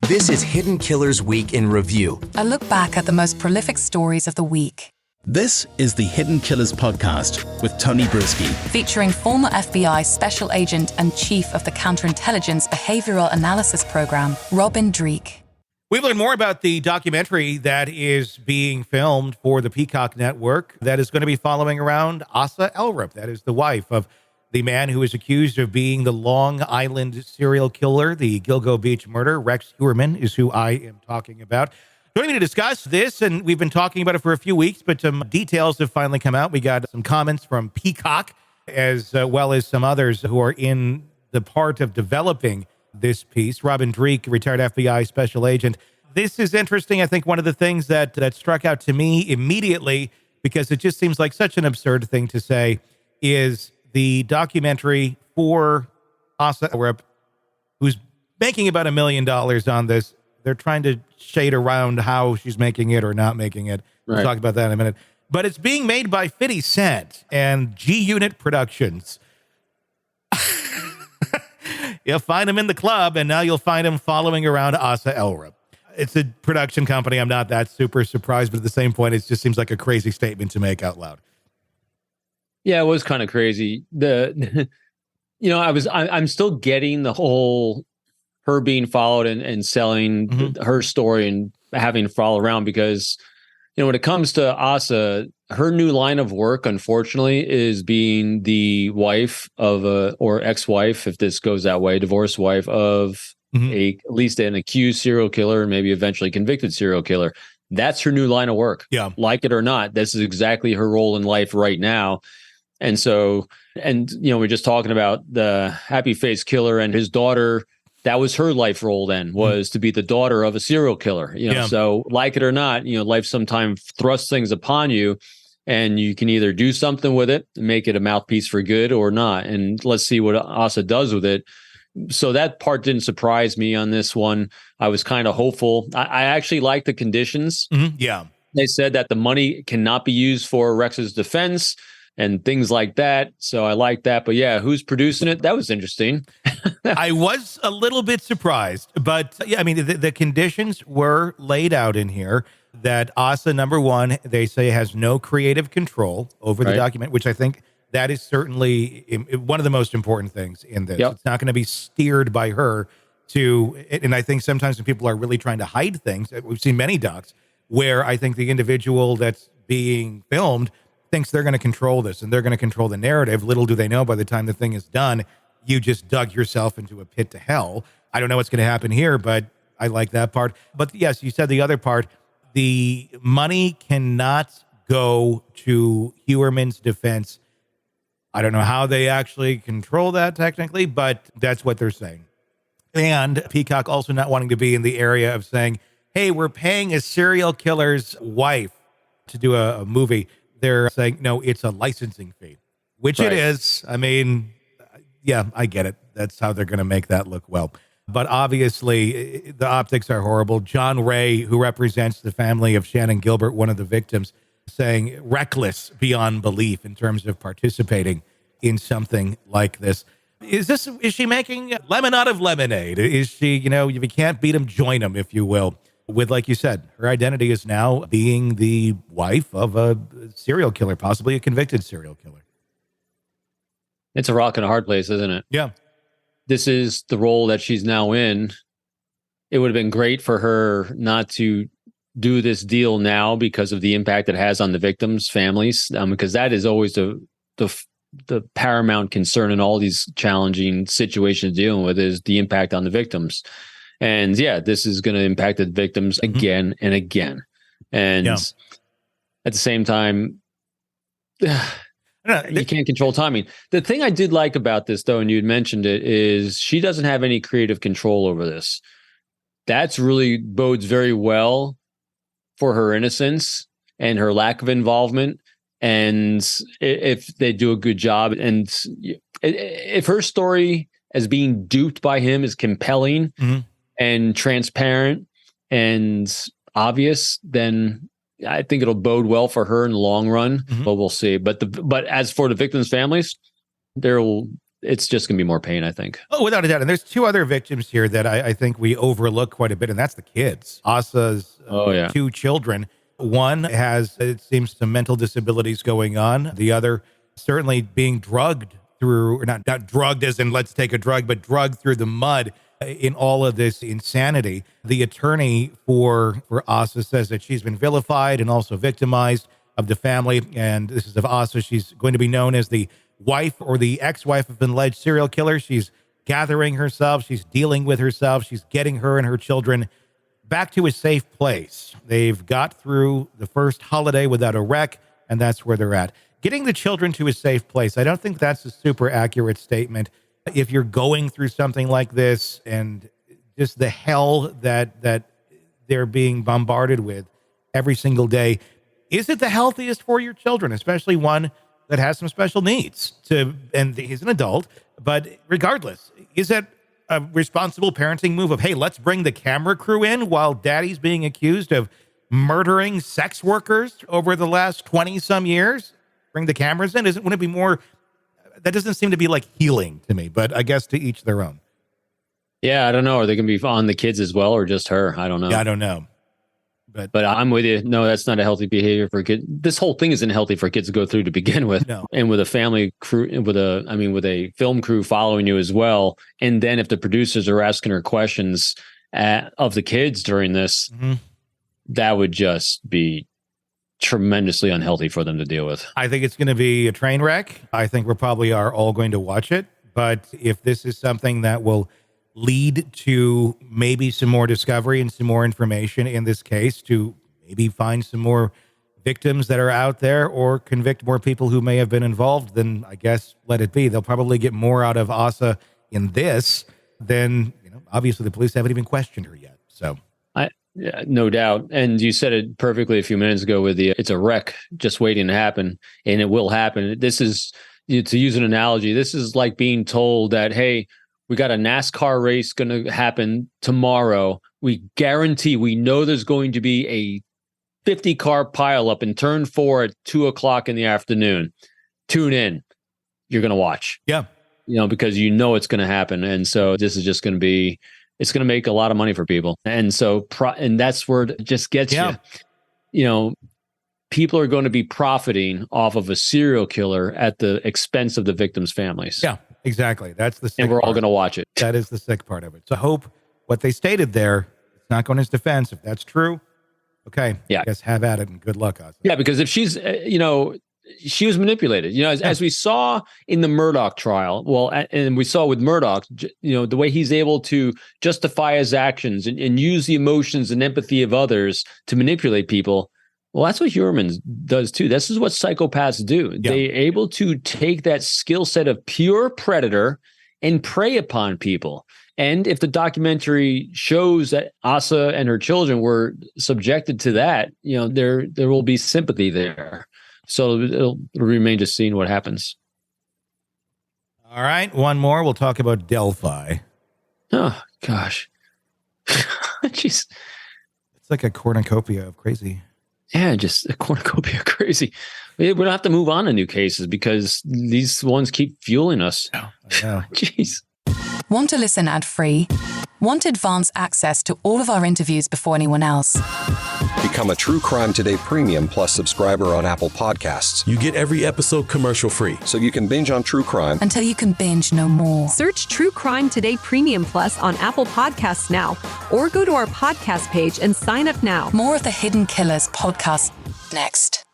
This is Hidden Killers Week in Review. A look back at the most prolific stories of the week. This is the Hidden Killers podcast with Tony Brueski. Featuring former FBI Special Agent and Chief of the Counterintelligence Behavioral Analysis Program, Robin Dreeke. We've learned more about the documentary that is being filmed for the Peacock Network that is going to be following around Asa Ellerup. That is the wife of the man who is accused of being the Long Island serial killer, the Gilgo Beach murder. Rex Heuermann is who I am talking about. Joining me to discuss this, and we've been talking about it for a few weeks, but some details have finally come out. We got some comments from Peacock, as well as some others who are in the part of developing this piece. Robin Dreeke, retired FBI special agent. This is interesting. I think one of the things that struck out to me immediately, because it just seems like such an absurd thing to say, is the documentary for Asa Ellerup, who's making about $1 million on this. They're trying to shade around how she's making it or not making it. We'll talk about that in a minute. But it's being made by 50 Cent and G-Unit Productions. You'll find him in the club, and now you'll find him following around Asa Ellerup. It's a production company. I'm not that super surprised, but at the same point, it just seems like a crazy statement to make out loud. Yeah, it was kind of crazy. I'm still getting the whole her being followed and selling her story and having to follow around, because, when it comes to Asa, her new line of work, unfortunately, is being the wife of or ex-wife, if this goes that way, divorced wife of at least an accused serial killer, maybe eventually convicted serial killer. That's her new line of work. Yeah. Like it or not, this is exactly her role in life right now. And so, we're just talking about the Happy Face Killer and his daughter. That was her life role then, was to be the daughter of a serial killer. So like it or not, life sometimes thrusts things upon you, and you can either do something with it and make it a mouthpiece for good or not. And let's see what Asa does with it. So that part didn't surprise me on this one. I was kind of hopeful. I actually like the conditions. Yeah. They said that the money cannot be used for Rex's defense and things like that. So I like that. But yeah, who's producing it? That was interesting. I was a little bit surprised, but yeah, I mean, the conditions were laid out in here that Asa, number one, they say has no creative control over the document, which I think that is certainly one of the most important things in this. It's not going to be steered by her and I think sometimes when people are really trying to hide things, we've seen many docs where I think the individual that's being filmed thinks they're going to control this and they're going to control the narrative. Little do they know, by the time the thing is done, you just dug yourself into a pit to hell. I don't know what's going to happen here, but I like that part. But yes, you said the other part, the money cannot go to Heuermann's defense. I don't know how they actually control that technically, but that's what they're saying. And Peacock also not wanting to be in the area of saying, hey, we're paying a serial killer's wife to do a movie. They're saying, no, it's a licensing fee, which it is. I mean, yeah, I get it. That's how they're going to make that look well. But obviously, the optics are horrible. John Ray, who represents the family of Shannon Gilbert, one of the victims, saying reckless beyond belief in terms of participating in something like this. Is she making lemon out of lemonade? Is she, if you can't beat them, join them, if you will. With, like you said, her identity is now being the wife of a serial killer, possibly a convicted serial killer. It's a rock and a hard place, isn't it? Yeah. This is the role that she's now in. It would have been great for her not to do this deal now because of the impact it has on the victims' families, because that is always the paramount concern in all these challenging situations dealing with, is the impact on the victims. And yeah, this is going to impact the victims again and again. And at the same time, you can't control timing. The thing I did like about this, though, and you had mentioned it, is she doesn't have any creative control over this. That's really bodes very well for her innocence and her lack of involvement. And if they do a good job, and if her story as being duped by him is compelling and transparent and obvious, then I think it'll bode well for her in the long run, but we'll see. But as for the victims' families, it's just going to be more pain, I think. Oh, without a doubt. And there's two other victims here that I think we overlook quite a bit, and that's the kids. Asa's two children. One has, it seems, some mental disabilities going on. The other certainly being drugged through, or not drugged as in let's take a drug, but drugged through the mud in all of this insanity. The attorney for Asa says that she's been vilified and also victimized of the family. And this is of Asa. She's going to be known as the wife or the ex-wife of an alleged serial killer. She's gathering herself. She's dealing with herself. She's getting her and her children back to a safe place. They've got through the first holiday without a wreck, and that's where they're at. Getting the children to a safe place, I don't think that's a super accurate statement. If you're going through something like this and just the hell that they're being bombarded with every single day, is it the healthiest for your children, especially one that has some special needs? And he's an adult, but regardless, is that a responsible parenting move of, hey, let's bring the camera crew in while daddy's being accused of murdering sex workers over the last 20 some years? Bring the cameras in? Wouldn't it be more, that doesn't seem to be like healing to me, but I guess to each their own. Yeah, I don't know. Are they going to be on the kids as well or just her? I don't know. Yeah, I don't know. But I'm with you. No, that's not a healthy behavior for kids. This whole thing isn't healthy for kids to go through to begin with. No. And with a family crew, with a film crew following you as well. And then if the producers are asking her questions of the kids during this, that would just be tremendously unhealthy for them to deal with. I think it's going to be a train wreck. I think we probably are all going to watch it. But if this is something that will lead to maybe some more discovery and some more information in this case, to maybe find some more victims that are out there or convict more people who may have been involved, then I guess let it be. They'll probably get more out of Asa in this than, obviously the police haven't even questioned her yet. So yeah, no doubt. And you said it perfectly a few minutes ago with it's a wreck just waiting to happen, and it will happen. This is, to use an analogy, this is like being told that, hey, we got a NASCAR race going to happen tomorrow. We guarantee, we know there's going to be a 50-car pileup in turn 4 at 2:00 in the afternoon. Tune in. You're going to watch. Yeah. Because it's going to happen. And so this is just going to be, it's going to make a lot of money for people. And so, and that's where it just gets you. People are going to be profiting off of a serial killer at the expense of the victims' families. Yeah, exactly. That's the sick and we're part. all going to watch it. That is the sick part of it. So I hope what they stated there, it's not going to his defense. If that's true, okay. Yeah. I guess have at it and good luck, Asa. Yeah, because if she's, she was manipulated, as we saw in the Murdoch trial. Well, and we saw with Murdoch, the way he's able to justify his actions and use the emotions and empathy of others to manipulate people. Well, that's what Huerman does too. This is what psychopaths do. Yeah. They're able to take that skill set of pure predator and prey upon people. And if the documentary shows that Asa and her children were subjected to that, there will be sympathy there. So it'll remain just seeing what happens. All right, one more. We'll talk about Delphi. Oh, gosh. Jeez. It's like a cornucopia of crazy. Yeah, just a cornucopia of crazy. We don't have to move on to new cases because these ones keep fueling us. I know. Jeez. Want to listen ad-free? Want advanced access to all of our interviews before anyone else? Become a True Crime Today Premium Plus subscriber on Apple Podcasts. You get every episode commercial-free. So you can binge on true crime until you can binge no more. Search True Crime Today Premium Plus on Apple Podcasts now, or go to our podcast page and sign up now. More of the Hidden Killers podcast next.